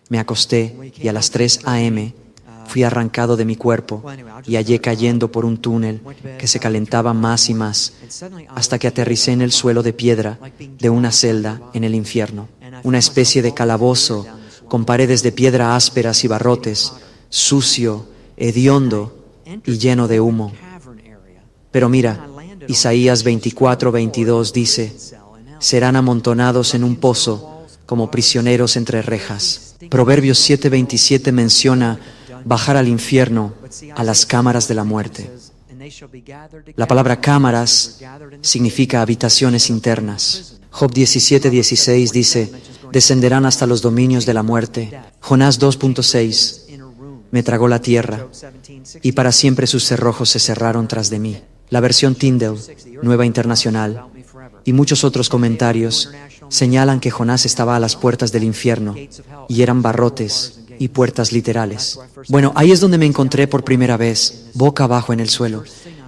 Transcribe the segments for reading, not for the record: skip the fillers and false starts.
Me acosté y a las 3 a.m. fui arrancado de mi cuerpo y hallé cayendo por un túnel que se calentaba más y más, hasta que aterricé en el suelo de piedra de una celda en el infierno, una especie de calabozo con paredes de piedra ásperas y barrotes, sucio, hediondo y lleno de humo. Pero mira, Isaías 24:22 dice: serán amontonados en un pozo como prisioneros entre rejas. Proverbios 7:27 menciona bajar al infierno, a las cámaras de la muerte. La palabra cámaras significa habitaciones internas. Job 17:16 dice: descenderán hasta los dominios de la muerte. Jonás 2:6: me tragó la tierra, y para siempre sus cerrojos se cerraron tras de mí. La versión Tyndale, Nueva Internacional, y muchos otros comentarios señalan que Jonás estaba a las puertas del infierno, y eran barrotes y puertas literales. Bueno, ahí es donde me encontré por primera vez, boca abajo en el suelo,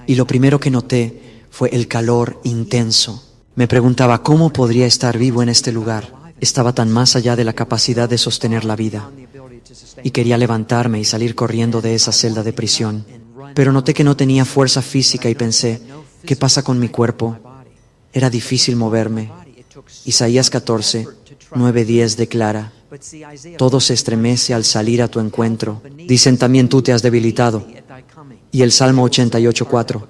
y lo primero que noté fue el calor intenso. Me preguntaba cómo podría estar vivo en este lugar. Estaba tan más allá de la capacidad de sostener la vida, y quería levantarme y salir corriendo de esa celda de prisión. Pero noté que no tenía fuerza física y pensé, ¿qué pasa con mi cuerpo? Era difícil moverme. Isaías 14:9-10 declara: todo se estremece al salir a tu encuentro. Dicen también tú te has debilitado. Y el Salmo 88:4: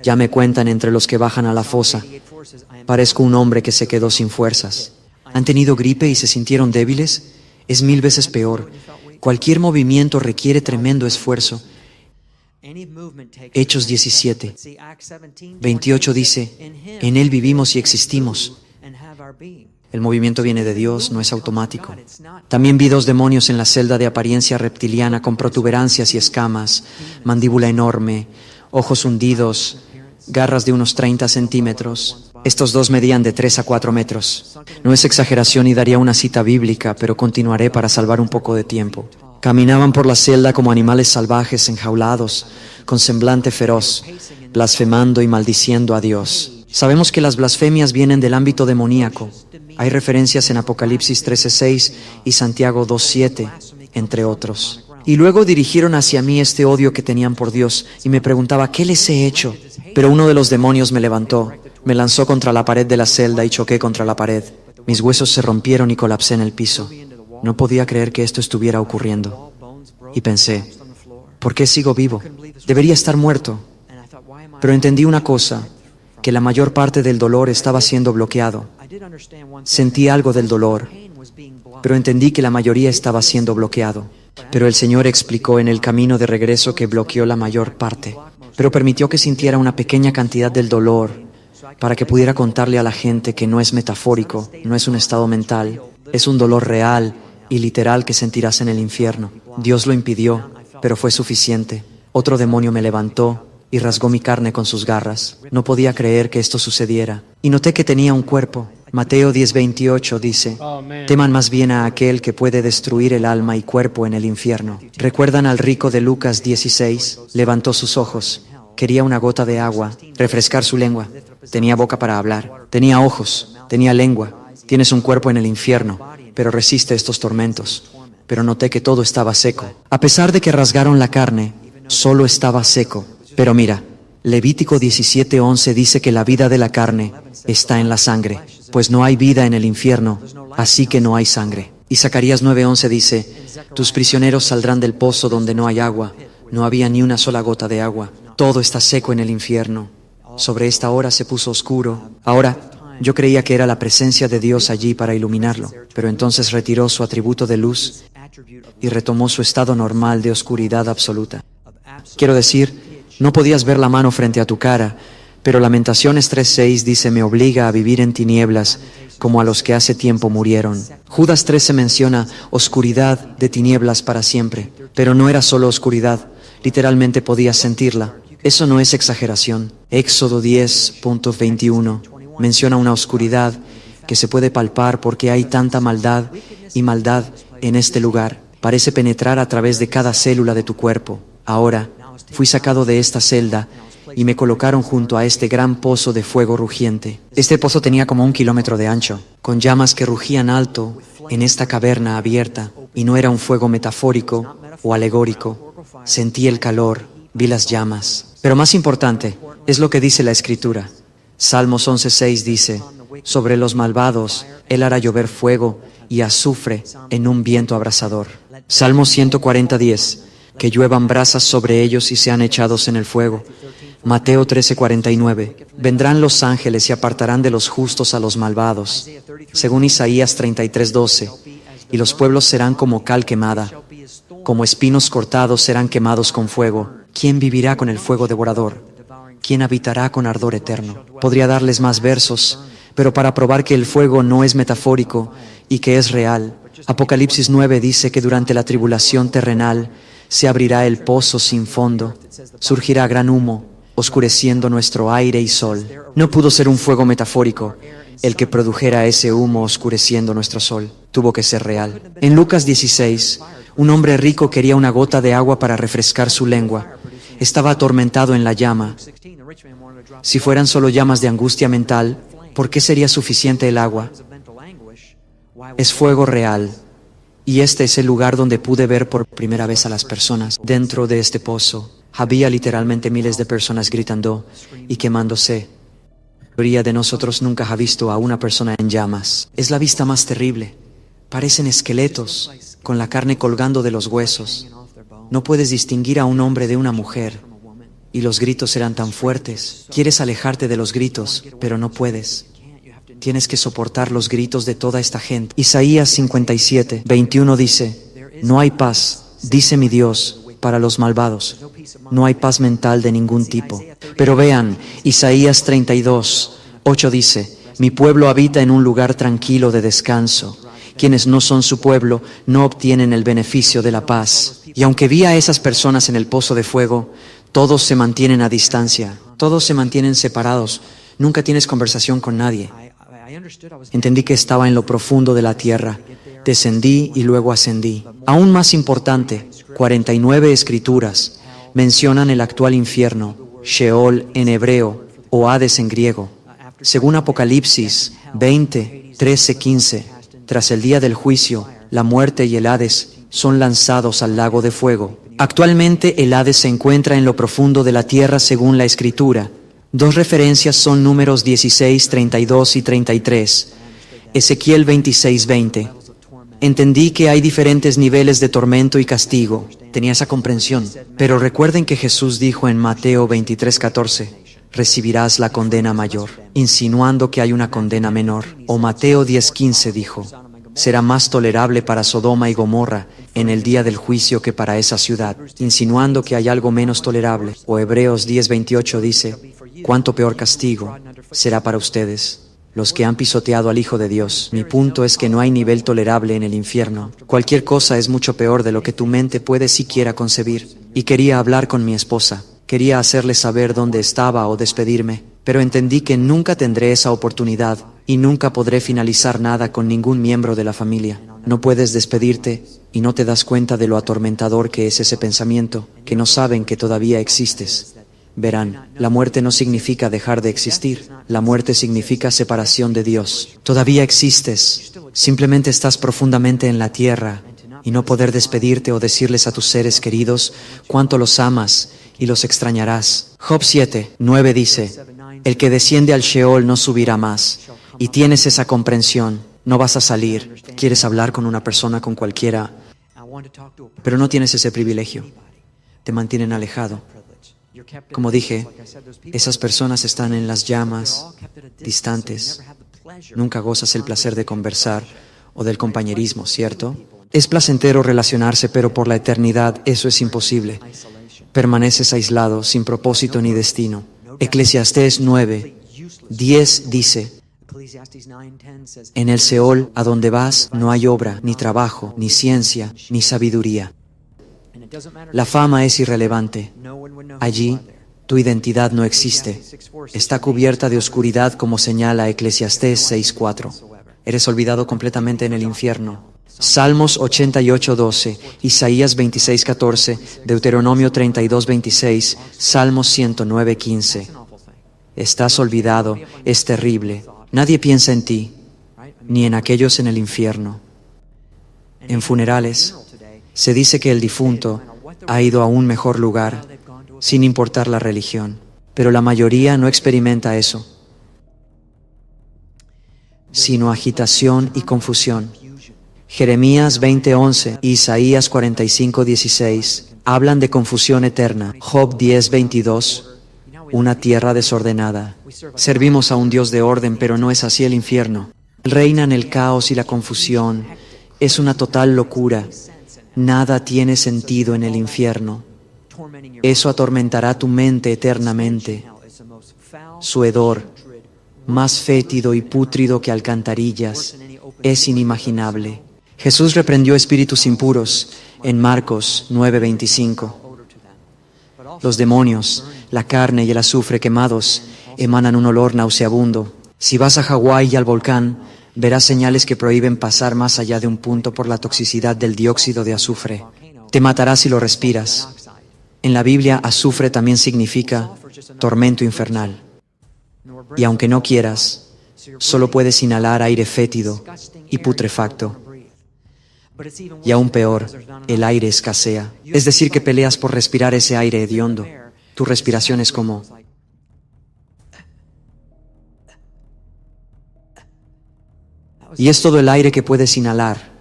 ya me cuentan entre los que bajan a la fosa. Parezco un hombre que se quedó sin fuerzas. ¿Han tenido gripe y se sintieron débiles? Es 1000 veces peor. Cualquier movimiento requiere tremendo esfuerzo. Hechos 17:28 dice: en Él vivimos y existimos. El movimiento viene de Dios, no es automático. También vi 2 demonios en la celda de apariencia reptiliana, con protuberancias y escamas, mandíbula enorme, ojos hundidos, garras de unos 30 centímetros. Estos 2 medían de 3 a 4 metros. No es exageración y daría una cita bíblica, pero continuaré para salvar un poco de tiempo. Caminaban por la celda como animales salvajes enjaulados, con semblante feroz, blasfemando y maldiciendo a Dios. Sabemos que las blasfemias vienen del ámbito demoníaco. Hay referencias en Apocalipsis 13:6 y Santiago 2:7, entre otros. Y luego dirigieron hacia mí este odio que tenían por Dios, y me preguntaba, ¿qué les he hecho? Pero uno de los demonios me levantó, me lanzó contra la pared de la celda y choqué contra la pared. Mis huesos se rompieron y colapsé en el piso. No podía creer que esto estuviera ocurriendo. Y pensé, ¿por qué sigo vivo? Debería estar muerto. Pero entendí una cosa, que la mayor parte del dolor estaba siendo bloqueado. Sentí algo del dolor, pero entendí que la mayoría estaba siendo bloqueado. Pero el Señor explicó en el camino de regreso que bloqueó la mayor parte, pero permitió que sintiera una pequeña cantidad del dolor para que pudiera contarle a la gente que no es metafórico, no es un estado mental, es un dolor real y literal que sentirás en el infierno. Dios lo impidió, pero fue suficiente. Otro demonio me levantó y rasgó mi carne con sus garras. No podía creer que esto sucediera. Y noté que tenía un cuerpo. Mateo 10:28 dice: teman más bien a aquel que puede destruir el alma y cuerpo en el infierno. ¿Recuerdan al rico de Lucas 16? Levantó sus ojos. Quería una gota de agua, refrescar su lengua. Tenía boca para hablar. Tenía ojos. Tenía lengua. Tienes un cuerpo en el infierno, pero resiste estos tormentos. Pero noté que todo estaba seco. A pesar de que rasgaron la carne, solo estaba seco. Pero mira, Levítico 17:11 dice que la vida de la carne está en la sangre, pues no hay vida en el infierno, así que no hay sangre. Y Zacarías 9:11 dice: tus prisioneros saldrán del pozo donde no hay agua. No había ni una sola gota de agua. Todo está seco en el infierno. Sobre esta hora se puso oscuro. Ahora, yo creía que era la presencia de Dios allí para iluminarlo, pero entonces retiró su atributo de luz y retomó su estado normal de oscuridad absoluta. Quiero decir, no podías ver la mano frente a tu cara, pero Lamentaciones 3:6 dice: me obliga a vivir en tinieblas como a los que hace tiempo murieron. Judas 13 menciona oscuridad de tinieblas para siempre, pero no era solo oscuridad, literalmente podías sentirla. Eso no es exageración. Éxodo 10:21 menciona una oscuridad que se puede palpar porque hay tanta maldad y maldad en este lugar. Parece penetrar a través de cada célula de tu cuerpo. Ahora, fui sacado de esta celda y me colocaron junto a este gran pozo de fuego rugiente. Este pozo tenía como 1 kilómetro de ancho, con llamas que rugían alto en esta caverna abierta, Y no era un fuego metafórico o alegórico. Sentí el calor, vi las llamas. Pero más importante es lo que dice la Escritura. Salmos 11:6 dice: sobre los malvados Él hará llover fuego y azufre en un viento abrasador. Salmos 140:10, que lluevan brasas sobre ellos y sean echados en el fuego. Mateo 13:49, vendrán los ángeles y apartarán de los justos a los malvados. Según Isaías 33:12, y los pueblos serán como cal quemada, como espinos cortados serán quemados con fuego. ¿Quién vivirá con el fuego devorador? ¿Quién habitará con ardor eterno? Podría darles más versos, pero para probar que el fuego no es metafórico y que es real, Apocalipsis 9 dice que durante la tribulación terrenal se abrirá el pozo sin fondo, surgirá gran humo, oscureciendo nuestro aire y sol. No pudo ser un fuego metafórico el que produjera ese humo oscureciendo nuestro sol. Tuvo que ser real. En Lucas 16, un hombre rico quería una gota de agua para refrescar su lengua. Estaba atormentado en la llama. Si fueran solo llamas de angustia mental, ¿por qué sería suficiente el agua? Es fuego real. Y este es el lugar donde pude ver por primera vez a las personas. Dentro de este pozo había literalmente miles de personas gritando y quemándose. La mayoría de nosotros nunca ha visto a una persona en llamas. Es la vista más terrible. Parecen esqueletos, con la carne colgando de los huesos. No puedes distinguir a un hombre de una mujer. Y los gritos eran tan fuertes. Quieres alejarte de los gritos, pero no puedes. Tienes que soportar los gritos de toda esta gente. Isaías 57:21 dice: no hay paz, dice mi Dios, para los malvados. No hay paz mental de ningún tipo. Pero vean, Isaías 32:8 dice: mi pueblo habita en un lugar tranquilo de descanso. Quienes no son su pueblo no obtienen el beneficio de la paz. Y aunque vi a esas personas en el pozo de fuego, todos se mantienen a distancia. Todos se mantienen separados. Nunca tienes conversación con nadie. Entendí que estaba en lo profundo de la tierra. Descendí y luego ascendí. Aún más importante, 49 escrituras mencionan el actual infierno, Sheol en hebreo o Hades en griego. Según Apocalipsis 20:13-15, tras el día del juicio, la muerte y el Hades son lanzados al lago de fuego. Actualmente el Hades se encuentra en lo profundo de la tierra según la Escritura. Dos referencias son Números 16:32 y 33. Ezequiel 26:20. Entendí que hay diferentes niveles de tormento y castigo. Tenía esa comprensión. Pero recuerden que Jesús dijo en Mateo 23:14, recibirás la condena mayor, insinuando que hay una condena menor. O Mateo 10:15 dijo, será más tolerable para Sodoma y Gomorra en el día del juicio que para esa ciudad, insinuando que hay algo menos tolerable. O Hebreos 10:28 dice, cuánto peor castigo será para ustedes, los que han pisoteado al Hijo de Dios. Mi punto es que no hay nivel tolerable en el infierno. Cualquier cosa es mucho peor de lo que tu mente puede siquiera concebir. Y quería hablar con mi esposa. Quería hacerle saber dónde estaba o despedirme, pero entendí que nunca tendré esa oportunidad y nunca podré finalizar nada con ningún miembro de la familia. No puedes despedirte y no te das cuenta de lo atormentador que es ese pensamiento, que no saben que todavía existes. Verán, la muerte no significa dejar de existir. La muerte significa separación de Dios. Todavía existes, simplemente estás profundamente en la tierra y no poder despedirte o decirles a tus seres queridos cuánto los amas y los extrañarás. Job 7:9 dice, el que desciende al Sheol no subirá más. Y tienes esa comprensión, no vas a salir. Quieres hablar con una persona, con cualquiera, pero no tienes ese privilegio. Te mantienen alejado. Como dije, esas personas están en las llamas, distantes. Nunca gozas el placer de conversar o del compañerismo, ¿cierto? Es placentero relacionarse, pero por la eternidad eso es imposible. Permaneces aislado, sin propósito ni destino. Eclesiastés 9:10 dice, en el Seol, a donde vas, no hay obra, ni trabajo, ni ciencia, ni sabiduría. La fama es irrelevante. Allí, tu identidad no existe. Está cubierta de oscuridad, como señala Eclesiastés 6:4. Eres olvidado completamente en el infierno. Salmos 88:12, Isaías 26:14, Deuteronomio 32:26, Salmos 109:15. Estás olvidado, es terrible. Nadie piensa en ti, ni en aquellos en el infierno. En funerales, se dice que el difunto ha ido a un mejor lugar, sin importar la religión, pero la mayoría no experimenta eso, sino agitación y confusión. Jeremías 20:11 y Isaías 45:16 hablan de confusión eterna. Job 10:22, una tierra desordenada. Servimos a un Dios de orden, pero no es así el infierno. Reinan el caos y la confusión. Es una total locura. Nada tiene sentido en el infierno. Eso atormentará tu mente eternamente. Su hedor, más fétido y pútrido que alcantarillas, es inimaginable. Jesús reprendió espíritus impuros en Marcos 9:25. Los demonios, la carne y el azufre quemados emanan un olor nauseabundo. Si vas a Hawái y al volcán, verás señales que prohíben pasar más allá de un punto por la toxicidad del dióxido de azufre. Te matará si lo respiras. En la Biblia, azufre también significa tormento infernal. Y aunque no quieras, solo puedes inhalar aire fétido y putrefacto. Y aún peor, el aire escasea. Es decir, que peleas por respirar ese aire hediondo. Tu respiración es como... Y es todo el aire que puedes inhalar.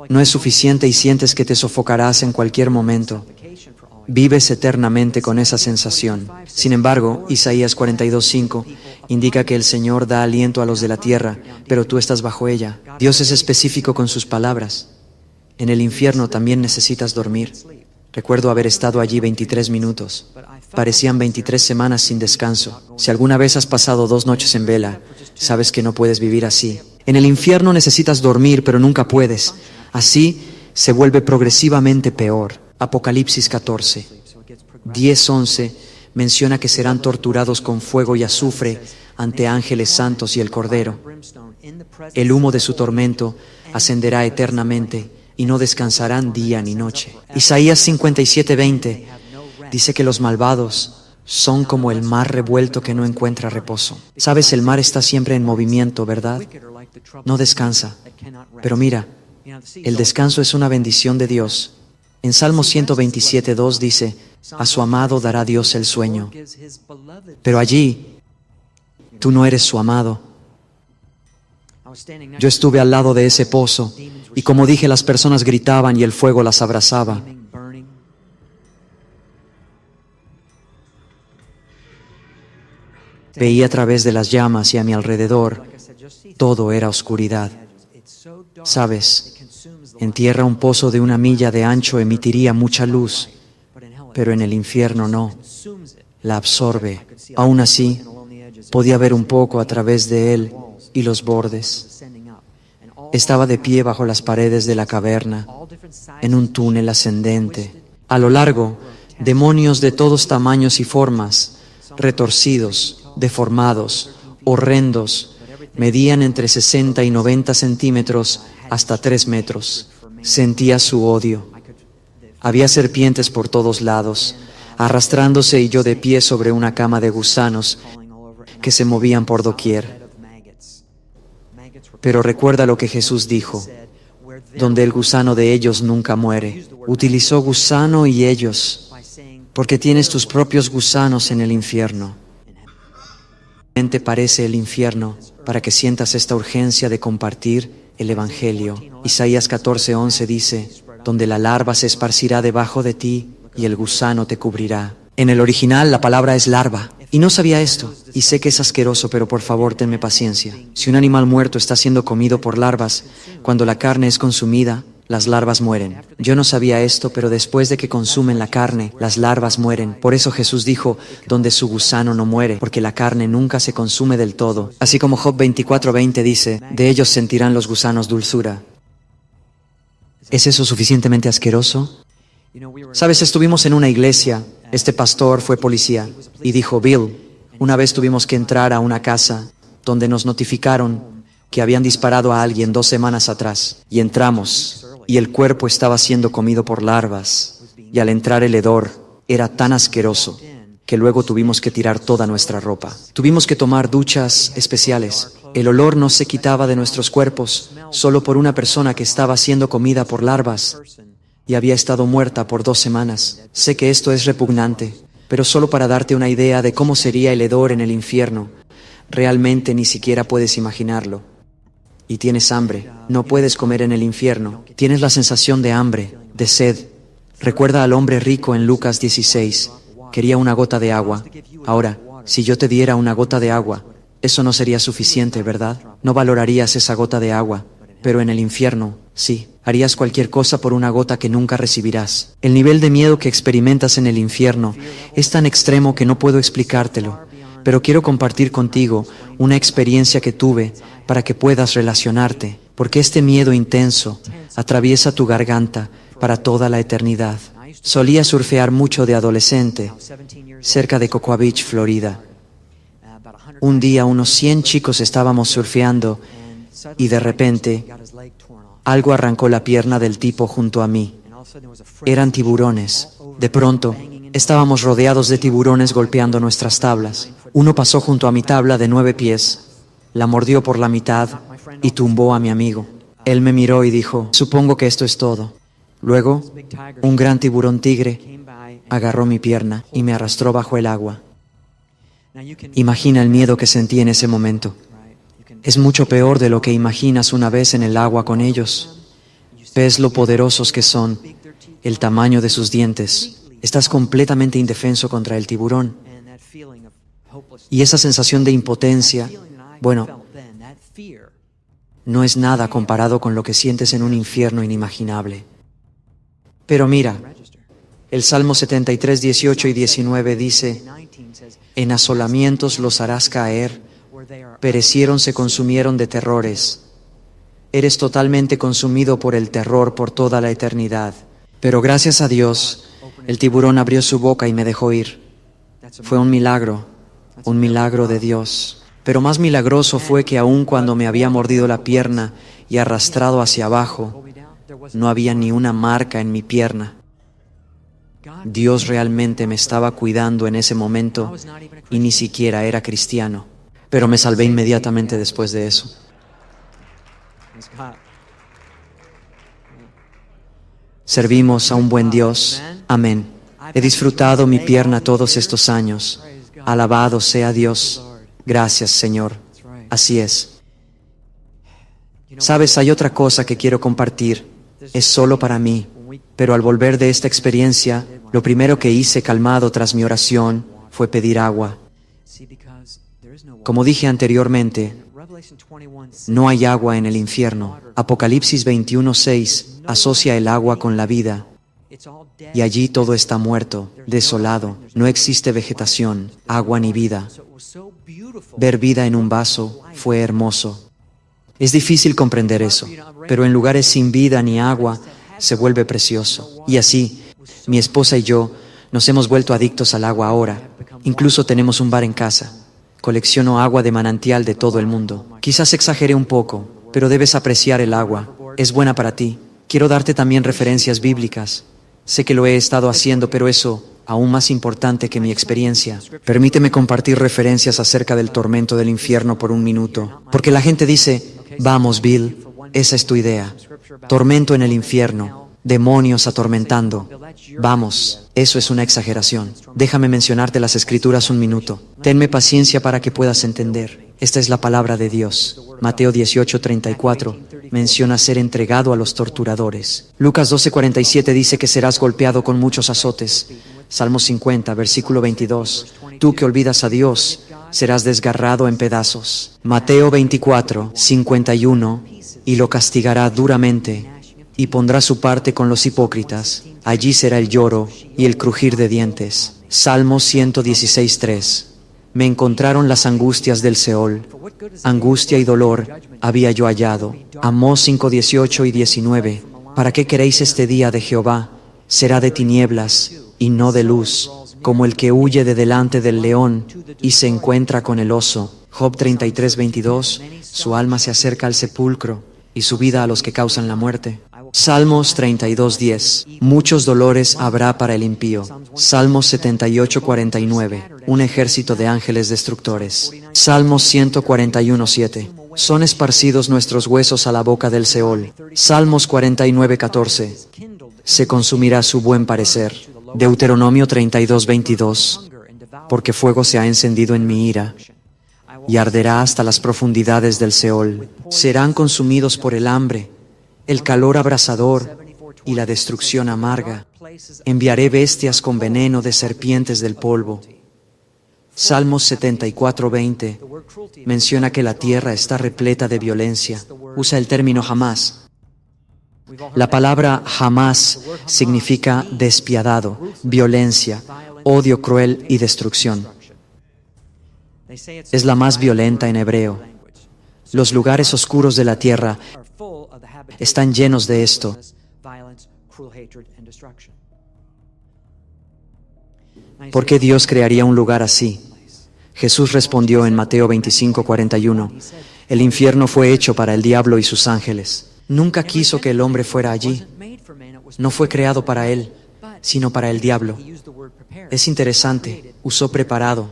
No es suficiente y sientes que te sofocarás en cualquier momento. Vives eternamente con esa sensación. Sin embargo, Isaías 42:5 indica que el Señor da aliento a los de la tierra, pero tú estás bajo ella. Dios es específico con sus palabras. En el infierno también necesitas dormir. Recuerdo haber estado allí 23 minutos. Parecían 23 semanas sin descanso. Si alguna vez has pasado 2 noches en vela, sabes que no puedes vivir así. En el infierno necesitas dormir, pero nunca puedes. Así se vuelve progresivamente peor. Apocalipsis 14, 10-11 menciona que serán torturados con fuego y azufre ante ángeles santos y el Cordero. El humo de su tormento ascenderá eternamente y no descansarán día ni noche. Isaías 57:20 dice que los malvados son como el mar revuelto que no encuentra reposo. Sabes, el mar está siempre en movimiento, ¿verdad? No descansa. Pero mira, el descanso es una bendición de Dios. En Salmo 127:2 dice, a su amado dará Dios el sueño. Pero allí, tú no eres su amado. Yo estuve al lado de ese pozo, y como dije, las personas gritaban y el fuego las abrazaba. Veía a través de las llamas y a mi alrededor, todo era oscuridad. Sabes, en tierra un pozo de 1 milla de ancho emitiría mucha luz, pero en el infierno no, la absorbe. Aún así, podía ver un poco a través de él y los bordes. Estaba de pie bajo las paredes de la caverna, en un túnel ascendente. A lo largo, demonios de todos tamaños y formas, retorcidos, deformados, horrendos, medían entre 60 y 90 centímetros hasta 3 metros. Sentía su odio. Había serpientes por todos lados, arrastrándose y yo de pie sobre una cama de gusanos que se movían por doquier. Pero recuerda lo que Jesús dijo, donde el gusano de ellos nunca muere. Utilizó gusano y ellos, porque tienes tus propios gusanos en el infierno. Parece el infierno para que sientas esta urgencia de compartir el Evangelio. Isaías 14:11 dice, donde la larva se esparcirá debajo de ti y el gusano te cubrirá. En el original la palabra es larva. Y no sabía esto, y sé que es asqueroso, pero por favor tenme paciencia. Si un animal muerto está siendo comido por larvas, cuando la carne es consumida, las larvas mueren. Yo no sabía esto, pero después de que consumen la carne, las larvas mueren. Por eso Jesús dijo, donde su gusano no muere, porque la carne nunca se consume del todo. Así como Job 24:20 dice, de ellos sentirán los gusanos dulzura. ¿Es eso suficientemente asqueroso? Sabes, estuvimos en una iglesia, este pastor fue policía, y dijo, Bill, una vez tuvimos que entrar a una casa donde nos notificaron que habían disparado a alguien 2 semanas atrás, y entramos, y el cuerpo estaba siendo comido por larvas, y al entrar el hedor era tan asqueroso que luego tuvimos que tirar toda nuestra ropa. Tuvimos que tomar duchas especiales. El olor no se quitaba de nuestros cuerpos, solo por una persona que estaba siendo comida por larvas y había estado muerta por 2 semanas. Sé que esto es repugnante, pero solo para darte una idea de cómo sería el hedor en el infierno. Realmente ni siquiera puedes imaginarlo. Y tienes hambre. No puedes comer en el infierno. Tienes la sensación de hambre, de sed. Recuerda al hombre rico en Lucas 16. Quería una gota de agua. Ahora, si yo te diera una gota de agua, eso no sería suficiente, ¿verdad? No valorarías esa gota de agua. Pero en el infierno, sí. Harías cualquier cosa por una gota que nunca recibirás. El nivel de miedo que experimentas en el infierno es tan extremo que no puedo explicártelo. Pero quiero compartir contigo una experiencia que tuve para que puedas relacionarte, porque este miedo intenso atraviesa tu garganta para toda la eternidad. Solía surfear mucho de adolescente, cerca de Cocoa Beach, Florida. Un día unos 100 chicos estábamos surfeando y de repente algo arrancó la pierna del tipo junto a mí. Eran tiburones. De pronto, estábamos rodeados de tiburones golpeando nuestras tablas. Uno pasó junto a mi tabla de 9 pies, la mordió por la mitad y tumbó a mi amigo. Él me miró y dijo, supongo que esto es todo. Luego, un gran tiburón tigre agarró mi pierna y me arrastró bajo el agua. Imagina el miedo que sentí en ese momento. Es mucho peor de lo que imaginas una vez en el agua con ellos. Ves lo poderosos que son, el tamaño de sus dientes. Estás completamente indefenso contra el tiburón. Y esa sensación de impotencia, bueno, no es nada comparado con lo que sientes en un infierno inimaginable. Pero mira, el Salmo 73, 18 y 19 dice, en asolamientos los harás caer, perecieron, se consumieron de terrores. Eres totalmente consumido por el terror por toda la eternidad. Pero gracias a Dios, el tiburón abrió su boca y me dejó ir. Fue un milagro de Dios. Pero más milagroso fue que aun cuando me había mordido la pierna y arrastrado hacia abajo, no había ni una marca en mi pierna. Dios realmente me estaba cuidando en ese momento y ni siquiera era cristiano. Pero me salvé inmediatamente después de eso. Servimos a un buen Dios. Amén. He disfrutado mi pierna todos estos años. Alabado sea Dios. Gracias, Señor. Así es. Sabes, hay otra cosa que quiero compartir. Es solo para mí. Pero al volver de esta experiencia, lo primero que hice calmado tras mi oración fue pedir agua. Como dije anteriormente, no hay agua en el infierno. Apocalipsis 21:6 asocia el agua con la vida. Y allí todo está muerto, desolado, no existe vegetación, agua ni vida. Ver vida en un vaso fue hermoso. Es difícil comprender eso, pero en lugares sin vida ni agua se vuelve precioso. Y así, mi esposa y yo nos hemos vuelto adictos al agua ahora. Incluso tenemos un bar en casa. Colecciono agua de manantial de todo el mundo. Quizás exageré un poco, pero debes apreciar el agua. Es buena para ti. Quiero darte también referencias bíblicas. Sé que lo he estado haciendo, pero eso, aún más importante que mi experiencia. Permíteme compartir referencias acerca del tormento del infierno por un minuto. Porque la gente dice, vamos, Bill, esa es tu idea. Tormento en el infierno. Demonios atormentando. Vamos, eso es una exageración. Déjame mencionarte las Escrituras un minuto. Tenme paciencia para que puedas entender. Esta es la palabra de Dios. Mateo 18:34 menciona ser entregado a los torturadores. Lucas 12:47 dice que serás golpeado con muchos azotes. Salmo 50, versículo 22. Tú que olvidas a Dios, serás desgarrado en pedazos. Mateo 24:51 y lo castigará duramente y pondrá su parte con los hipócritas. Allí será el lloro y el crujir de dientes. Salmo 116:3. Me encontraron las angustias del Seol. Angustia y dolor había yo hallado. Amós 5:18 y 19. ¿Para qué queréis este día de Jehová? Será de tinieblas y no de luz, como el que huye de delante del león y se encuentra con el oso. Job 33:22. Su alma se acerca al sepulcro y su vida a los que causan la muerte. Salmos 32:10. Muchos dolores habrá para el impío. Salmos 78:49. Un ejército de ángeles destructores. Salmos 141:7. Son esparcidos nuestros huesos a la boca del Seol. Salmos 49:14. Se consumirá su buen parecer. Deuteronomio 32:22. Porque fuego se ha encendido en mi ira, y arderá hasta las profundidades del Seol. Serán consumidos por el hambre, el calor abrasador y la destrucción amarga. Enviaré bestias con veneno de serpientes del polvo. Salmos 74:20 menciona que la tierra está repleta de violencia. Usa el término jamás. La palabra jamás significa despiadado, violencia, odio cruel y destrucción. Es la más violenta en hebreo. Los lugares oscuros de la tierra están llenos de esto. ¿Por qué Dios crearía un lugar así? Jesús respondió en Mateo 25:41. El infierno fue hecho para el diablo y sus ángeles. Nunca quiso que el hombre fuera allí. No fue creado para él, sino para el diablo. Es interesante, usó preparado,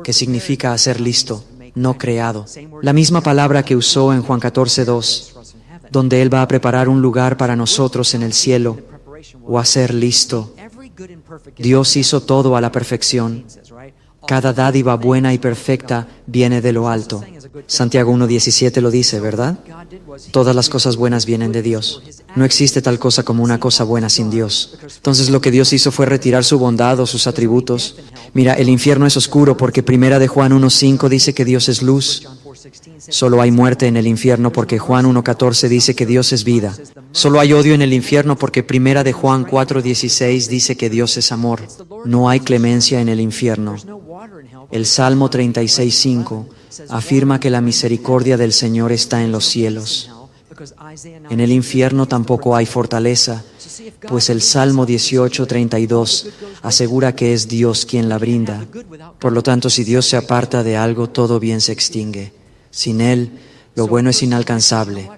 que significa hacer listo, no creado. La misma palabra que usó en Juan 14:2, donde Él va a preparar un lugar para nosotros en el cielo, o hacer listo. Dios hizo todo a la perfección. Cada dádiva buena y perfecta viene de lo alto. Santiago 1:17 lo dice, ¿verdad? Todas las cosas buenas vienen de Dios. No existe tal cosa como una cosa buena sin Dios. Entonces lo que Dios hizo fue retirar su bondad o sus atributos. Mira, el infierno es oscuro porque Primera de Juan 1:5 dice que Dios es luz. Solo hay muerte en el infierno porque Juan 1:14 dice que Dios es vida. Solo hay odio en el infierno porque Primera de Juan 4:16 dice que Dios es amor. No hay clemencia en el infierno. El Salmo 36:5 afirma que la misericordia del Señor está en los cielos. En el infierno tampoco hay fortaleza, pues el Salmo 18:32 asegura que es Dios quien la brinda. Por lo tanto, si Dios se aparta de algo, todo bien se extingue. Sin Él, lo bueno es inalcanzable.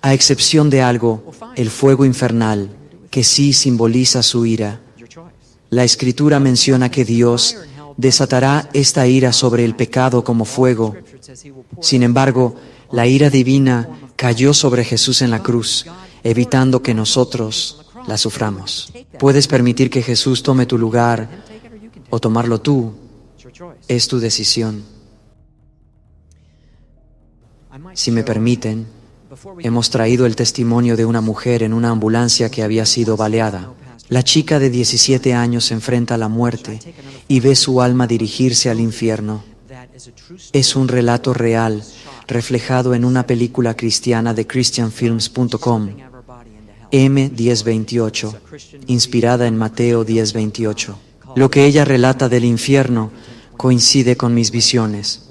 A excepción de algo, el fuego infernal, que sí simboliza su ira. La Escritura menciona que Dios desatará esta ira sobre el pecado como fuego. Sin embargo, la ira divina cayó sobre Jesús en la cruz, evitando que nosotros la suframos. Puedes permitir que Jesús tome tu lugar o tomarlo tú. Es tu decisión. Si me permiten, hemos traído el testimonio de una mujer en una ambulancia que había sido baleada. La chica de 17 años se enfrenta a la muerte y ve su alma dirigirse al infierno. Es un relato real, reflejado en una película cristiana de christianfilms.com, M1028, inspirada en Mateo 10:28. Lo que ella relata del infierno coincide con mis visiones.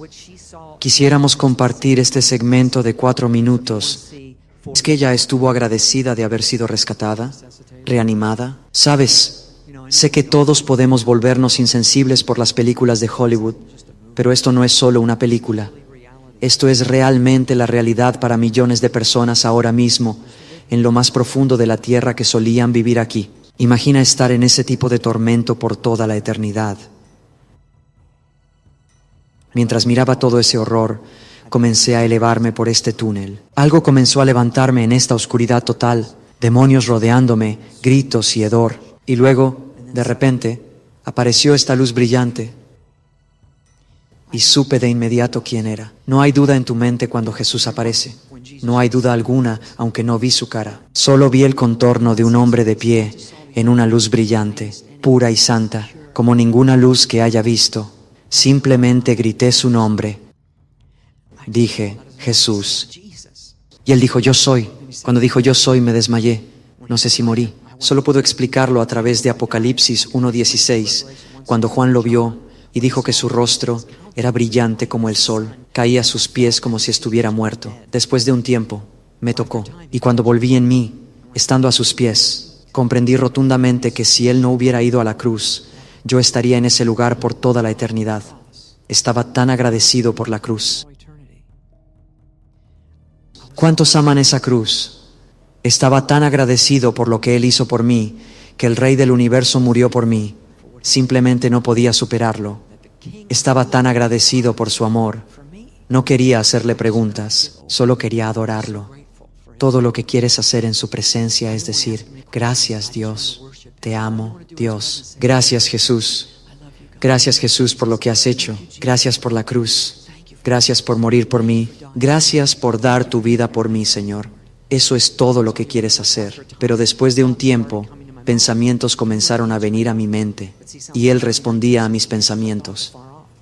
Quisiéramos compartir este segmento de 4 minutos. ¿Es que ella estuvo agradecida de haber sido rescatada, reanimada? ¿Sabes? Sé que todos podemos volvernos insensibles por las películas de Hollywood, pero esto no es solo una película. Esto es realmente la realidad para millones de personas ahora mismo, en lo más profundo de la tierra que solían vivir aquí. Imagina estar en ese tipo de tormento por toda la eternidad. Mientras miraba todo ese horror, comencé a elevarme por este túnel. Algo comenzó a levantarme en esta oscuridad total, demonios rodeándome, gritos y hedor. Y luego, de repente, apareció esta luz brillante y supe de inmediato quién era. No hay duda en tu mente cuando Jesús aparece. No hay duda alguna, aunque no vi su cara. Solo vi el contorno de un hombre de pie en una luz brillante, pura y santa, como ninguna luz que haya visto. Simplemente grité su nombre. Dije, Jesús. Y él dijo, yo soy. Cuando dijo yo soy, me desmayé. No sé si morí. Solo puedo explicarlo a través de Apocalipsis 1:16, cuando Juan lo vio y dijo que su rostro era brillante como el sol. Caí a sus pies como si estuviera muerto. Después de un tiempo, me tocó. Y cuando volví en mí, estando a sus pies, comprendí rotundamente que si él no hubiera ido a la cruz, yo estaría en ese lugar por toda la eternidad. Estaba tan agradecido por la cruz. ¿Cuántos aman esa cruz? Estaba tan agradecido por lo que Él hizo por mí, que el Rey del universo murió por mí. Simplemente no podía superarlo. Estaba tan agradecido por su amor. No quería hacerle preguntas, solo quería adorarlo. Todo lo que quieres hacer en su presencia es decir, gracias Dios, te amo Dios. Gracias Jesús. Gracias Jesús por lo que has hecho. Gracias por la cruz. Gracias por morir por mí. Gracias por dar tu vida por mí, Señor. Eso es todo lo que quieres hacer. Pero después de un tiempo, pensamientos comenzaron a venir a mi mente y Él respondía a mis pensamientos.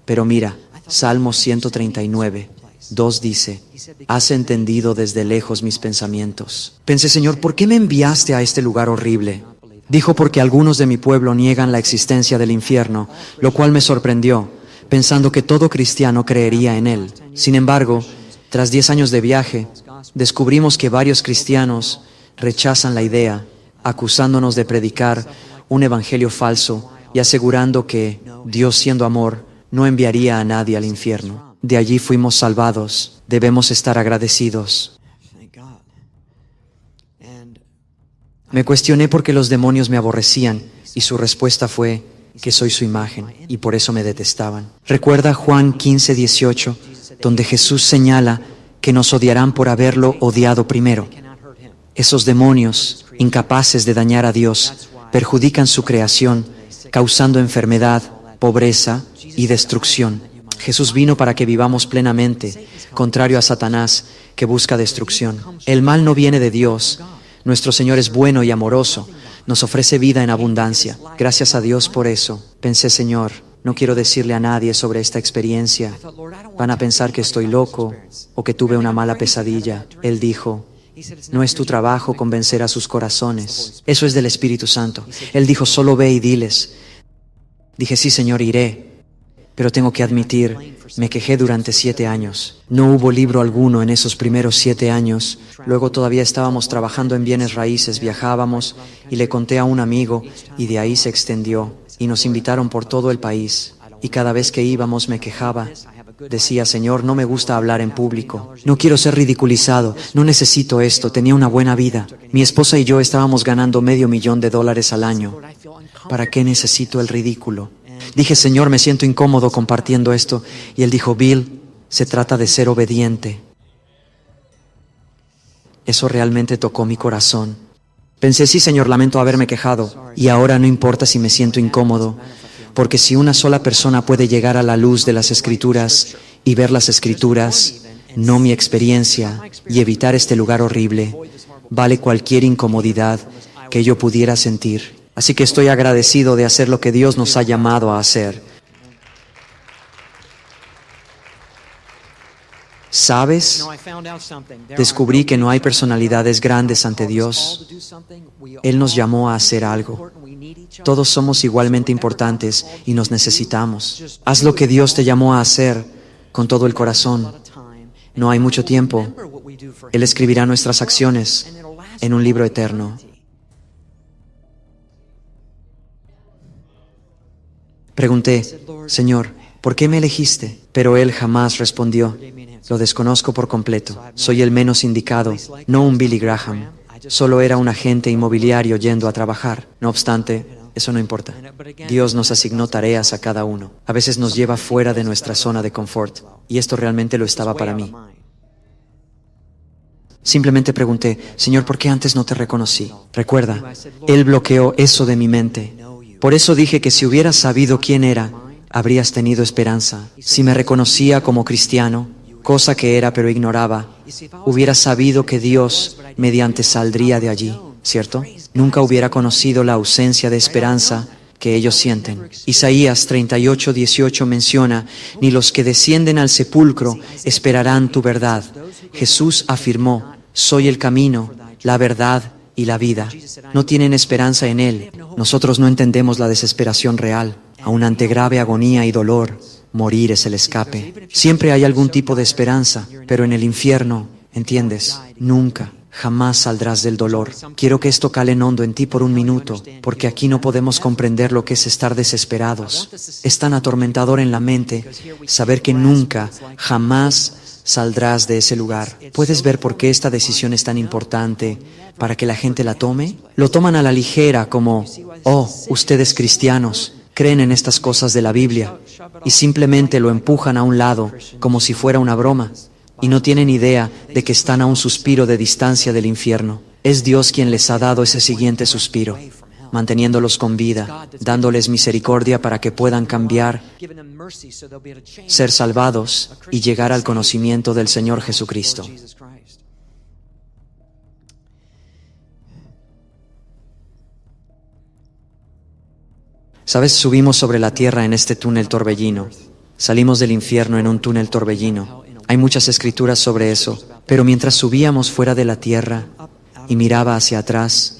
Pero mira, Salmos 139, 2 dice, has entendido desde lejos mis pensamientos. Pensé, Señor, ¿por qué me enviaste a este lugar horrible? Dijo, porque algunos de mi pueblo niegan la existencia del infierno, lo cual me sorprendió, pensando que todo cristiano creería en él. Sin embargo, tras 10 años de viaje, descubrimos que varios cristianos rechazan la idea, acusándonos de predicar un evangelio falso y asegurando que Dios, siendo amor, no enviaría a nadie al infierno. De allí fuimos salvados. Debemos estar agradecidos. Me cuestioné por qué los demonios me aborrecían y su respuesta fue que soy su imagen y por eso me detestaban. Recuerda Juan 15:18, donde Jesús señala que nos odiarán por haberlo odiado primero. Esos demonios, incapaces de dañar a Dios, perjudican su creación, causando enfermedad, pobreza y destrucción. Jesús vino para que vivamos plenamente, contrario a Satanás, que busca destrucción. El mal no viene de Dios. Nuestro Señor es bueno y amoroso. Nos ofrece vida en abundancia. Gracias a Dios por eso. Pensé, Señor, no quiero decirle a nadie sobre esta experiencia. Van a pensar que estoy loco o que tuve una mala pesadilla. Él dijo, no es tu trabajo convencer a sus corazones. Eso es del Espíritu Santo. Él dijo, solo ve y diles. Dije, sí, Señor, iré. Pero tengo que admitir, me quejé durante 7 años. No hubo libro alguno en esos primeros 7 años. Luego todavía estábamos trabajando en bienes raíces, viajábamos y le conté a un amigo y de ahí se extendió. Y nos invitaron por todo el país. Y cada vez que íbamos me quejaba. Decía, Señor, no me gusta hablar en público. No quiero ser ridiculizado. No necesito esto. Tenía una buena vida. Mi esposa y yo estábamos ganando $500,000 al año. ¿Para qué necesito el ridículo? Dije, Señor, me siento incómodo compartiendo esto. Y Él dijo, Bill, se trata de ser obediente. Eso realmente tocó mi corazón. Pensé, sí, Señor, lamento haberme quejado. Y ahora no importa si me siento incómodo, porque si una sola persona puede llegar a la luz de las Escrituras y ver las Escrituras, no mi experiencia, y evitar este lugar horrible, vale cualquier incomodidad que yo pudiera sentir. Así que estoy agradecido de hacer lo que Dios nos ha llamado a hacer. ¿Sabes? Descubrí que no hay personalidades grandes ante Dios. Él nos llamó a hacer algo. Todos somos igualmente importantes y nos necesitamos. Haz lo que Dios te llamó a hacer con todo el corazón. No hay mucho tiempo. Él escribirá nuestras acciones en un libro eterno. Pregunté, Señor, ¿por qué me elegiste? Pero Él jamás respondió. Lo desconozco por completo. Soy el menos indicado, no un Billy Graham. Solo era un agente inmobiliario yendo a trabajar. No obstante, eso no importa. Dios nos asignó tareas a cada uno. A veces nos lleva fuera de nuestra zona de confort. Y esto realmente lo estaba para mí. Simplemente pregunté, Señor, ¿por qué antes no te reconocí? Recuerda, Él bloqueó eso de mi mente. Por eso dije que si hubieras sabido quién era, habrías tenido esperanza. Si me reconocía como cristiano, cosa que era pero ignoraba, hubiera sabido que Dios mediante saldría de allí, ¿cierto? Nunca hubiera conocido la ausencia de esperanza que ellos sienten. Isaías 38:18 menciona, ni los que descienden al sepulcro esperarán tu verdad. Jesús afirmó, soy el camino, la verdad y la vida. No tienen esperanza en Él. Nosotros no entendemos la desesperación real. Aun ante grave agonía y dolor, morir es el escape. Siempre hay algún tipo de esperanza, pero en el infierno, ¿entiendes? Nunca, jamás saldrás del dolor. Quiero que esto cale en hondo en ti por un minuto, porque aquí no podemos comprender lo que es estar desesperados. Es tan atormentador en la mente saber que nunca, jamás saldrás de ese lugar. ¿Puedes ver por qué esta decisión es tan importante para que la gente la tome? Lo toman a la ligera como, oh, ustedes cristianos creen en estas cosas de la Biblia, y simplemente lo empujan a un lado como si fuera una broma, y no tienen idea de que están a un suspiro de distancia del infierno. Es Dios quien les ha dado ese siguiente suspiro, manteniéndolos con vida, dándoles misericordia para que puedan cambiar, ser salvados y llegar al conocimiento del Señor Jesucristo. ¿Sabes? Subimos sobre la tierra en este túnel torbellino. Salimos del infierno en un túnel torbellino. Hay muchas escrituras sobre eso, pero mientras subíamos fuera de la tierra y miraba hacia atrás,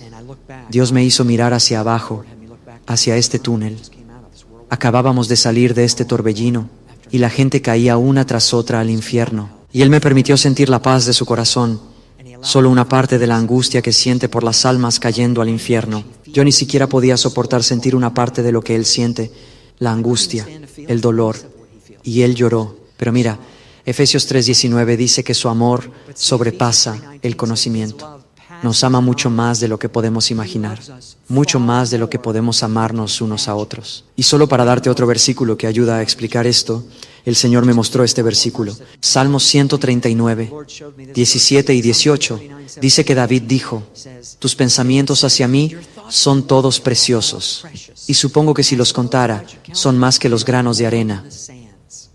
Dios me hizo mirar hacia abajo, hacia este túnel. Acabábamos de salir de este torbellino y la gente caía una tras otra al infierno. Y Él me permitió sentir la paz de su corazón, solo una parte de la angustia que siente por las almas cayendo al infierno. Yo ni siquiera podía soportar sentir una parte de lo que Él siente, la angustia, el dolor. Y Él lloró. Pero mira, Efesios 3:19 dice que su amor sobrepasa el conocimiento. Nos ama mucho más de lo que podemos imaginar, mucho más de lo que podemos amarnos unos a otros. Y solo para darte otro versículo que ayuda a explicar esto, el Señor me mostró este versículo. Salmos 139, 17 y 18, dice que David dijo, tus pensamientos hacia mí son todos preciosos, y supongo que si los contara, son más que los granos de arena.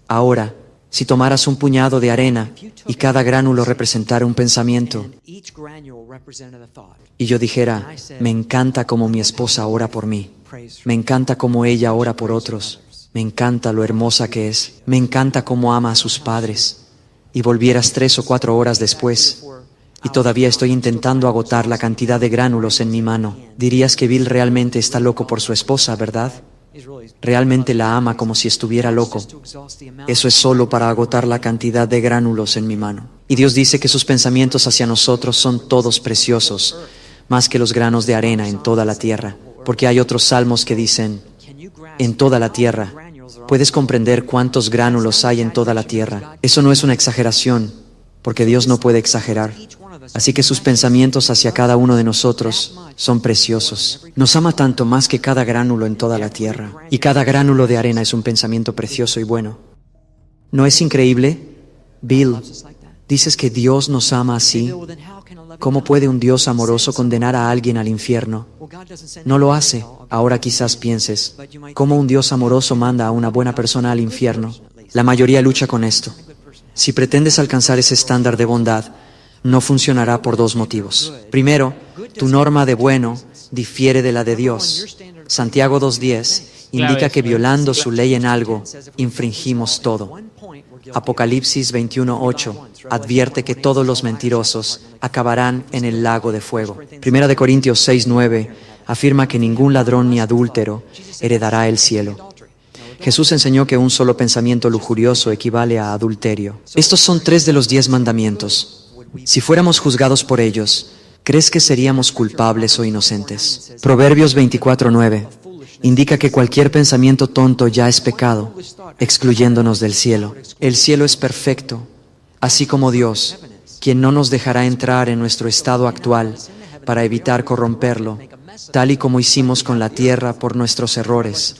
Ahora, si tomaras un puñado de arena y cada gránulo representara un pensamiento, y yo dijera, me encanta cómo mi esposa ora por mí, me encanta cómo ella ora por otros, me encanta lo hermosa que es, me encanta cómo ama a sus padres, y volvieras 3 o 4 horas después, y todavía estoy intentando agotar la cantidad de gránulos en mi mano, dirías que Bill realmente está loco por su esposa, ¿verdad? Realmente la ama como si estuviera loco. Eso es solo para agotar la cantidad de gránulos en mi mano. Y Dios dice que sus pensamientos hacia nosotros son todos preciosos, más que los granos de arena en toda la tierra. Porque hay otros salmos que dicen, en toda la tierra. ¿Puedes comprender cuántos gránulos hay en toda la tierra? Eso no es una exageración, porque Dios no puede exagerar. Así que sus pensamientos hacia cada uno de nosotros son preciosos. Nos ama tanto más que cada gránulo en toda la tierra. Y cada gránulo de arena es un pensamiento precioso y bueno. ¿No es increíble? Bill, dices que Dios nos ama así. ¿Cómo puede un Dios amoroso condenar a alguien al infierno? No lo hace. Ahora quizás pienses, ¿cómo un Dios amoroso manda a una buena persona al infierno? La mayoría lucha con esto. Si pretendes alcanzar ese estándar de bondad, no funcionará por 2 motivos. Primero, tu norma de bueno difiere de la de Dios. Santiago 2:10 indica que violando su ley en algo, infringimos todo. Apocalipsis 21:8 advierte que todos los mentirosos acabarán en el lago de fuego. Primera de Corintios 6:9 afirma que ningún ladrón ni adúltero heredará el cielo. Jesús enseñó que un solo pensamiento lujurioso equivale a adulterio. Estos son 3 de los 10 mandamientos. Si fuéramos juzgados por ellos, ¿crees que seríamos culpables o inocentes? Proverbios 24:9 indica que cualquier pensamiento tonto ya es pecado, excluyéndonos del cielo. El cielo es perfecto, así como Dios, quien no nos dejará entrar en nuestro estado actual para evitar corromperlo, tal y como hicimos con la tierra por nuestros errores.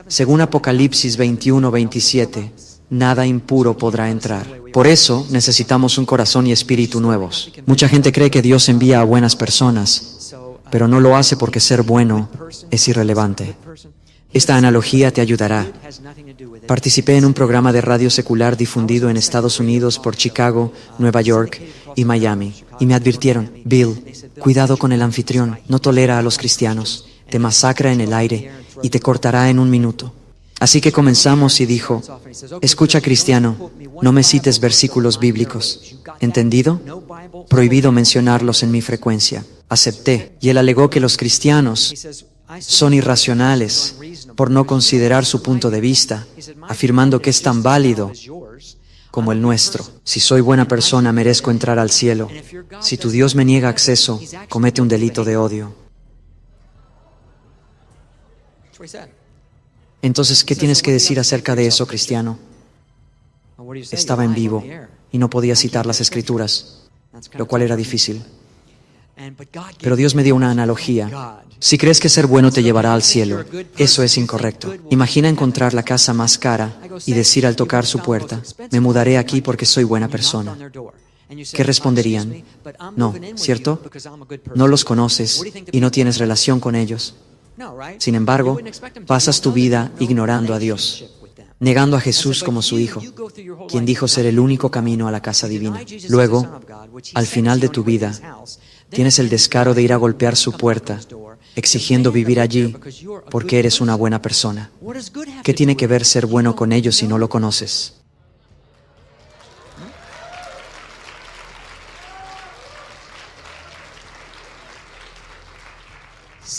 Según Apocalipsis 21:27, nada impuro podrá entrar. Por eso necesitamos un corazón y espíritu nuevos. Mucha gente cree que Dios envía a buenas personas, pero no lo hace porque ser bueno es irrelevante. Esta analogía te ayudará. Participé en un programa de radio secular difundido en Estados Unidos por Chicago, Nueva York y Miami, y me advirtieron, Bill, cuidado con el anfitrión, no tolera a los cristianos, te masacra en el aire y te cortará en un minuto. Así que comenzamos y dijo, escucha cristiano, no me cites versículos bíblicos. ¿Entendido? Prohibido mencionarlos en mi frecuencia. Acepté, y él alegó que los cristianos son irracionales por no considerar su punto de vista, afirmando que es tan válido como el nuestro. Si soy buena persona, merezco entrar al cielo. Si tu Dios me niega acceso, comete un delito de odio. Entonces, ¿qué tienes que decir acerca de eso, cristiano? Estaba en vivo y no podía citar las Escrituras, lo cual era difícil. Pero Dios me dio una analogía. Si crees que ser bueno te llevará al cielo, eso es incorrecto. Imagina encontrar la casa más cara y decir al tocar su puerta, me mudaré aquí porque soy buena persona. ¿Qué responderían? No, ¿cierto? No los conoces y no tienes relación con ellos. Sin embargo, pasas tu vida ignorando a Dios, negando a Jesús como su Hijo, quien dijo ser el único camino a la casa divina. Luego, al final de tu vida, tienes el descaro de ir a golpear su puerta, exigiendo vivir allí porque eres una buena persona. ¿Qué tiene que ver ser bueno con ellos si no lo conoces?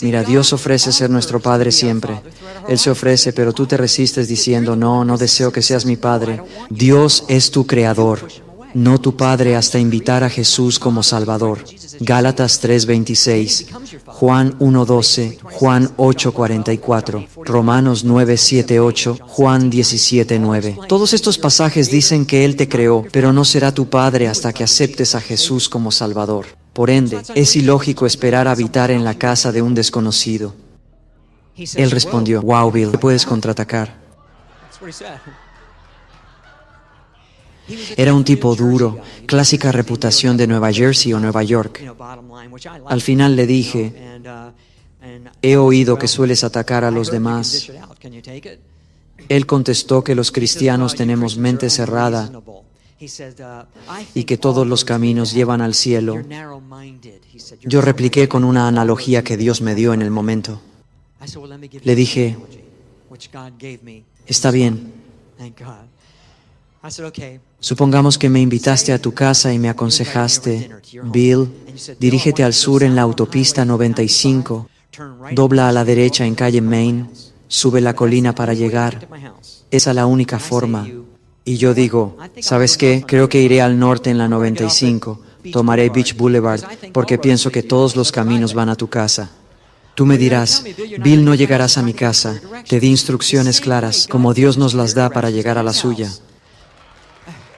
Mira, Dios ofrece ser nuestro Padre siempre. Él se ofrece, pero tú te resistes diciendo, no, no deseo que seas mi Padre. Dios es tu Creador, no tu Padre hasta invitar a Jesús como Salvador. Gálatas 3:26, Juan 1:12, Juan 8:44, Romanos 9:7-8, Juan 17:9. Todos estos pasajes dicen que Él te creó, pero no será tu Padre hasta que aceptes a Jesús como Salvador. Por ende, es ilógico esperar habitar en la casa de un desconocido. Él respondió, wow, Bill, ¿te puedes contraatacar? Era un tipo duro, clásica reputación de Nueva Jersey o Nueva York. Al final le dije, he oído que sueles atacar a los demás. Él contestó que los cristianos tenemos mente cerrada y que todos los caminos llevan al cielo. Yo repliqué con una analogía que Dios me dio en el momento. Le dije, está bien. Supongamos que me invitaste a tu casa y me aconsejaste, Bill, dirígete al sur en la autopista 95, dobla a la derecha en calle Main, sube la colina para llegar. Esa es la única forma. Y yo digo, ¿sabes qué? Creo que iré al norte en la 95, tomaré Beach Boulevard, porque pienso que todos los caminos van a tu casa. Tú me dirás, Bill, no llegarás a mi casa. Te di instrucciones claras, como Dios nos las da para llegar a la suya.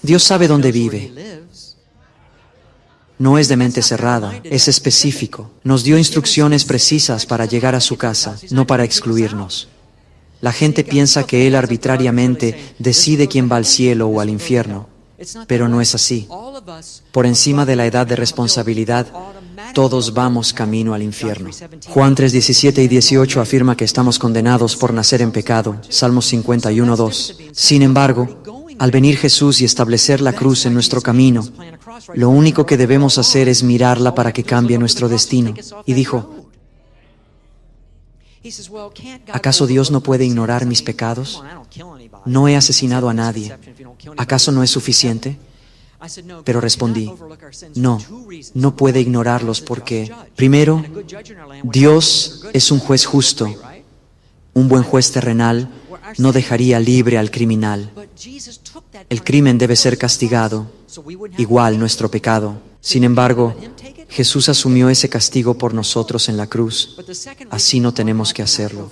Dios sabe dónde vive. No es de mente cerrada, es específico. Nos dio instrucciones precisas para llegar a su casa, no para excluirnos. La gente piensa que Él arbitrariamente decide quién va al cielo o al infierno, pero no es así. Por encima de la edad de responsabilidad, todos vamos camino al infierno. Juan 3:17 y 18 afirma que estamos condenados por nacer en pecado. Salmos 51:2. Sin embargo, al venir Jesús y establecer la cruz en nuestro camino, lo único que debemos hacer es mirarla para que cambie nuestro destino. Y dijo, ¿acaso Dios no puede ignorar mis pecados? No he asesinado a nadie. ¿Acaso no es suficiente? Pero respondí, no, no puede ignorarlos porque, primero, Dios es un juez justo. Un buen juez terrenal no dejaría libre al criminal. El crimen debe ser castigado, igual nuestro pecado. Sin embargo, Jesús asumió ese castigo por nosotros en la cruz. Así no tenemos que hacerlo.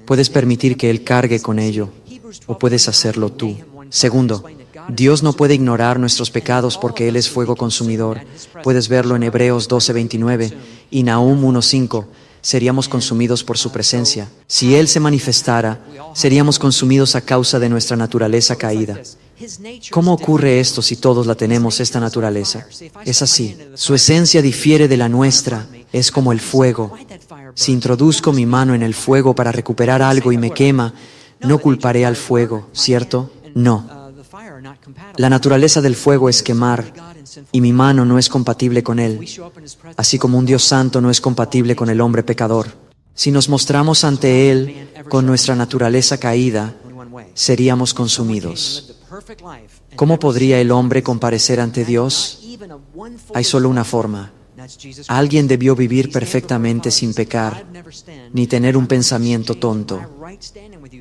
Puedes permitir que Él cargue con ello, o puedes hacerlo tú. Segundo, Dios no puede ignorar nuestros pecados porque Él es fuego consumidor. Puedes verlo en Hebreos 12:29 y Nahum 1:5. Seríamos consumidos por su presencia. Si Él se manifestara, seríamos consumidos a causa de nuestra naturaleza caída. ¿Cómo ocurre esto si todos la tenemos, esta naturaleza? Es así. Su esencia difiere de la nuestra. Es como el fuego. Si introduzco mi mano en el fuego para recuperar algo y me quema, no culparé al fuego, ¿cierto? No. La naturaleza del fuego es quemar, y mi mano no es compatible con él, así como un Dios santo no es compatible con el hombre pecador. Si nos mostramos ante Él con nuestra naturaleza caída, seríamos consumidos. ¿Cómo podría el hombre comparecer ante Dios? Hay solo una forma. Alguien debió vivir perfectamente sin pecar, ni tener un pensamiento tonto.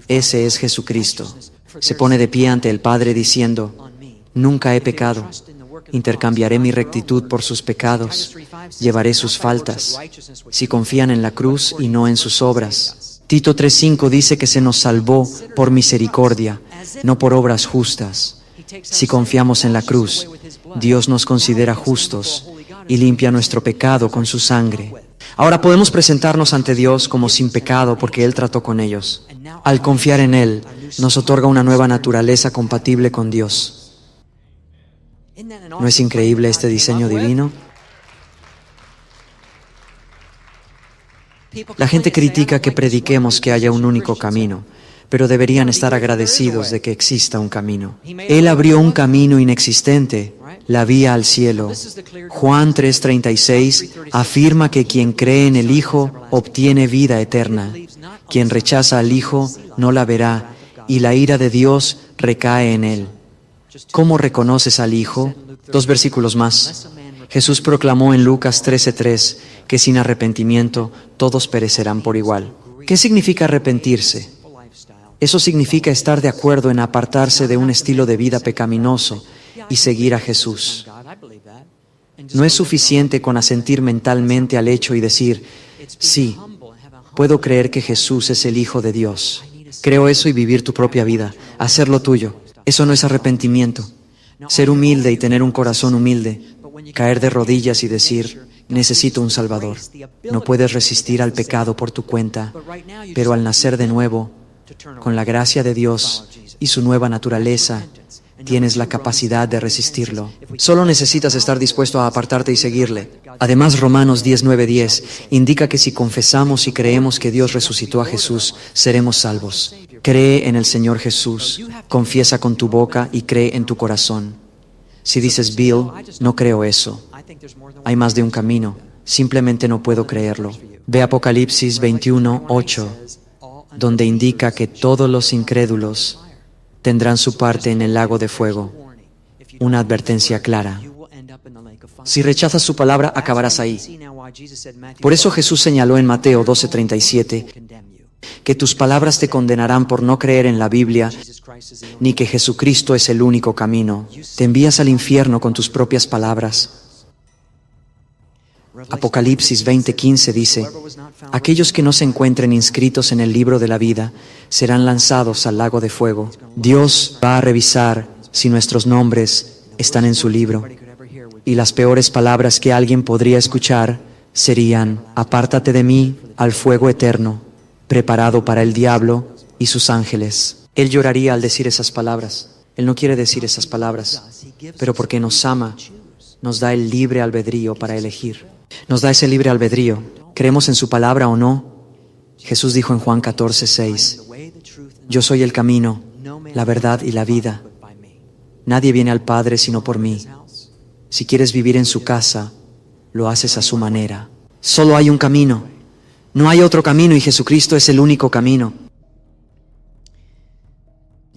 Ese es Jesucristo. Se pone de pie ante el Padre diciendo, nunca he pecado. Intercambiaré mi rectitud por sus pecados, llevaré sus faltas, si confían en la cruz y no en sus obras. Tito 3:5 dice que se nos salvó por misericordia, no por obras justas. Si confiamos en la cruz, Dios nos considera justos y limpia nuestro pecado con su sangre. Ahora podemos presentarnos ante Dios como sin pecado porque Él trató con ellos. Al confiar en Él, nos otorga una nueva naturaleza compatible con Dios. ¿No es increíble este diseño divino? La gente critica que prediquemos que haya un único camino, pero deberían estar agradecidos de que exista un camino. Él abrió un camino inexistente, la vía al cielo. Juan 3:36 afirma que quien cree en el Hijo obtiene vida eterna. Quien rechaza al Hijo no la verá, y la ira de Dios recae en él. ¿Cómo reconoces al Hijo? 2 versículos más. Jesús proclamó en Lucas 13:3 que sin arrepentimiento todos perecerán por igual. ¿Qué significa arrepentirse? Eso significa estar de acuerdo en apartarse de un estilo de vida pecaminoso y seguir a Jesús. No es suficiente con asentir mentalmente al hecho y decir, sí, puedo creer que Jesús es el Hijo de Dios. Creo eso y vivir tu propia vida, hacerlo tuyo. Eso no es arrepentimiento. Ser humilde y tener un corazón humilde, caer de rodillas y decir, necesito un Salvador. No puedes resistir al pecado por tu cuenta, pero al nacer de nuevo, con la gracia de Dios y su nueva naturaleza, tienes la capacidad de resistirlo. Solo necesitas estar dispuesto a apartarte y seguirle. Además, Romanos 19:10 indica que si confesamos y creemos que Dios resucitó a Jesús, seremos salvos. Cree en el Señor Jesús, confiesa con tu boca y cree en tu corazón. Si dices, Bill, no creo eso. Hay más de un camino, simplemente no puedo creerlo. Ve Apocalipsis 21:8, donde indica que todos los incrédulos tendrán su parte en el lago de fuego. Una advertencia clara. Si rechazas su palabra, acabarás ahí. Por eso Jesús señaló en Mateo 12:37 que tus palabras te condenarán por no creer en la Biblia, ni que Jesucristo es el único camino. Te envías al infierno con tus propias palabras. Apocalipsis 20:15 dice, aquellos que no se encuentren inscritos en el libro de la vida serán lanzados al lago de fuego. Dios va a revisar si nuestros nombres están en su libro. Y las peores palabras que alguien podría escuchar serían, apártate de mí al fuego eterno, preparado para el diablo y sus ángeles. Él lloraría al decir esas palabras. Él no quiere decir esas palabras, pero porque nos ama, nos da el libre albedrío para elegir. Nos da ese libre albedrío. ¿Creemos en su palabra o no? Jesús dijo en Juan 14:6, yo soy el camino, la verdad y la vida. Nadie viene al Padre sino por mí. Si quieres vivir en su casa, lo haces a su manera. Solo hay un camino. No hay otro camino y Jesucristo es el único camino.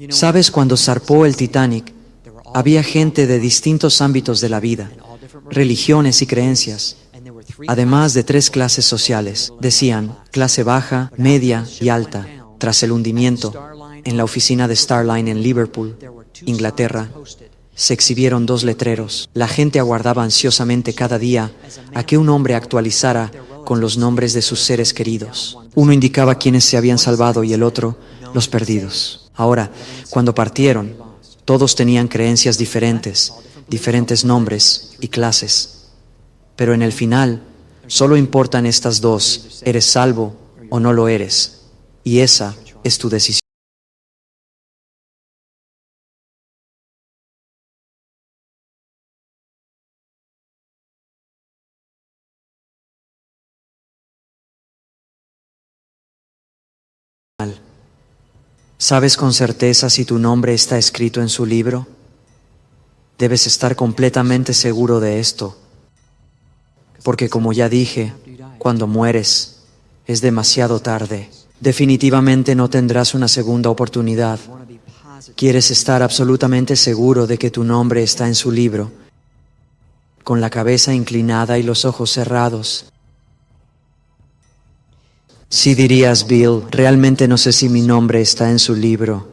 ¿Sabes? Cuando zarpó el Titanic, había gente de distintos ámbitos de la vida, religiones y creencias, además de 3 clases sociales. Decían, clase baja, media y alta. Tras el hundimiento, en la oficina de Starline en Liverpool, Inglaterra, se exhibieron 2 letreros. La gente aguardaba ansiosamente cada día a que un hombre actualizara con los nombres de sus seres queridos. Uno indicaba quienes se habían salvado y el otro, los perdidos. Ahora, cuando partieron, todos tenían creencias diferentes, diferentes nombres y clases. Pero en el final, solo importan estas 2, ¿eres salvo o no lo eres? Y esa es tu decisión. ¿Sabes con certeza si tu nombre está escrito en su libro? Debes estar completamente seguro de esto, porque como ya dije, cuando mueres, es demasiado tarde. Definitivamente no tendrás una segunda oportunidad. Quieres estar absolutamente seguro de que tu nombre está en su libro, con la cabeza inclinada y los ojos cerrados. Si dirías, Bill, realmente no sé si mi nombre está en su libro,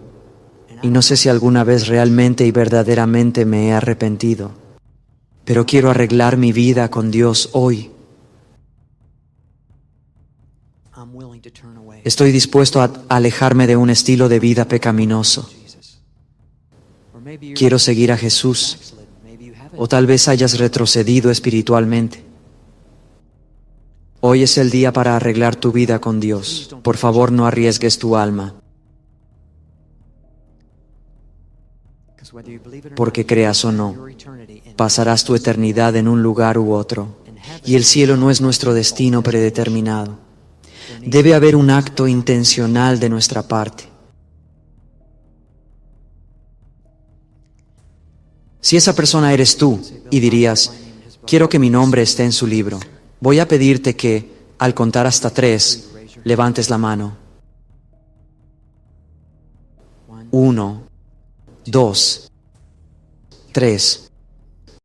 y no sé si alguna vez realmente y verdaderamente me he arrepentido, pero quiero arreglar mi vida con Dios hoy. Estoy dispuesto a alejarme de un estilo de vida pecaminoso. quiero seguir a Jesús. O tal vez hayas retrocedido espiritualmente. Hoy es el día para arreglar tu vida con Dios. Por favor, no arriesgues tu alma. Porque creas o no, pasarás tu eternidad en un lugar u otro. Y el cielo no es nuestro destino predeterminado. Debe haber un acto intencional de nuestra parte. Si esa persona eres tú y dirías, quiero que mi nombre esté en su libro, voy a pedirte que, al contar hasta 3, levantes la mano. 1, 2, 3.